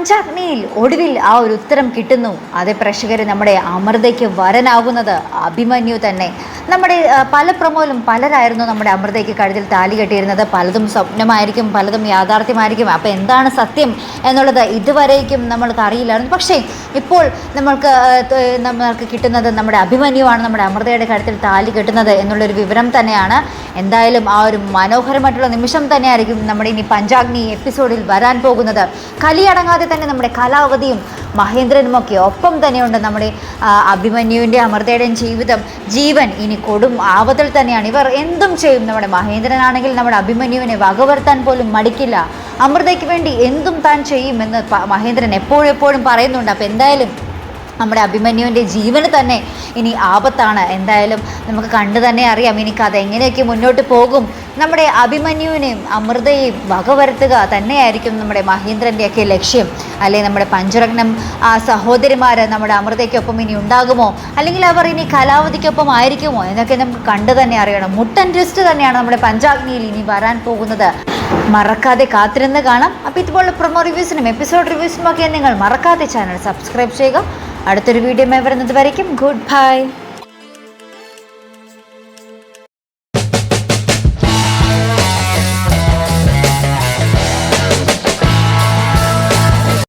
പഞ്ചാഗ്നിയിൽ ഒടുവിൽ ആ ഒരു ഉത്തരം കിട്ടുന്നു. അതേ പ്രേക്ഷകർ, നമ്മുടെ അമൃതയ്ക്ക് വരനാകുന്നത് അഭിമന്യു തന്നെ. നമ്മുടെ പല പ്രമോയിലും പലരായിരുന്നു നമ്മുടെ അമൃതയ്ക്ക് കഴുത്തിൽ താലി കെട്ടിയിരുന്നത്. പലതും സ്വപ്നമായിരിക്കും, പലതും യാഥാർത്ഥ്യമായിരിക്കും. അപ്പോൾ എന്താണ് സത്യം എന്നുള്ളത് ഇതുവരേക്കും നമ്മൾക്ക് അറിയില്ലായിരുന്നു. പക്ഷേ ഇപ്പോൾ നമ്മൾക്ക് കിട്ടുന്നത് നമ്മുടെ അഭിമന്യുവാണ് നമ്മുടെ അമൃതയുടെ കഴുത്തിൽ താലി കെട്ടുന്നത് എന്നുള്ളൊരു വിവരം തന്നെയാണ്. എന്തായാലും ആ ഒരു മനോഹരമായിട്ടുള്ള നിമിഷം തന്നെയായിരിക്കും നമ്മുടെ ഇനി പഞ്ചാഗ്നി എപ്പിസോഡിൽ വരാൻ പോകുന്നത്. കലിയടങ്ങാതെ തന്നെ നമ്മുടെ കലാവതിയും മഹേന്ദ്രനുമൊക്കെ ഒപ്പം തന്നെയുണ്ട്. നമ്മുടെ അഭിമന്യുവിൻ്റെ അമൃതയുടെയും ജീവൻ ഇനി കൊടും ആപത്തിൽ തന്നെയാണ്. ഇവർ എന്തും ചെയ്യും. നമ്മുടെ മഹേന്ദ്രനാണെങ്കിൽ നമ്മുടെ അഭിമന്യുവിനെ വകവരുത്താൻ പോലും മടിക്കില്ല. അമൃതയ്ക്ക് വേണ്ടി എന്തും താൻ ചെയ്യുമെന്ന് മഹേന്ദ്രൻ എപ്പോഴും പറയുന്നുണ്ട്. അപ്പോൾ എന്തായാലും നമ്മുടെ അഭിമന്യുവിൻ്റെ ജീവന് തന്നെ ഇനി ആപത്താണ്. എന്തായാലും നമുക്ക് കണ്ടു തന്നെ അറിയാം ഇനി കഥ എങ്ങനെയൊക്കെ മുന്നോട്ട് പോകും. നമ്മുടെ അഭിമന്യുവിനെയും അമൃതയെയും വകവരുത്തുക തന്നെയായിരിക്കും നമ്മുടെ മഹേന്ദ്രൻ്റെയൊക്കെ ലക്ഷ്യം. അല്ലെങ്കിൽ നമ്മുടെ പഞ്ചരത്നം സഹോദരിമാർ നമ്മുടെ അമൃതയ്ക്കൊപ്പം ഇനി ഉണ്ടാകുമോ, അല്ലെങ്കിൽ അവർ ഇനി കലാവതിക്കൊപ്പം ആയിരിക്കുമോ എന്നൊക്കെ നമുക്ക് കണ്ടു തന്നെ അറിയണം. മുട്ടൻ ട്വിസ്റ്റ് തന്നെയാണ് നമ്മുടെ പഞ്ചാഗ്നിയിൽ ഇനി വരാൻ പോകുന്നത്. മറക്കാതെ കാത്തിരുന്ന് കാണാം. അപ്പോൾ ഇതുപോലുള്ള പ്രൊമോ റിവ്യൂസിനും എപ്പിസോഡ് റിവ്യൂസിനും ഒക്കെ നിങ്ങൾ മറക്കാതെ ചാനൽ സബ്സ്ക്രൈബ് ചെയ്യുക. അടുത്തൊരു വീഡിയോയുമായി വരുന്നത് വരയ്ക്കും ഗുഡ് ബൈ.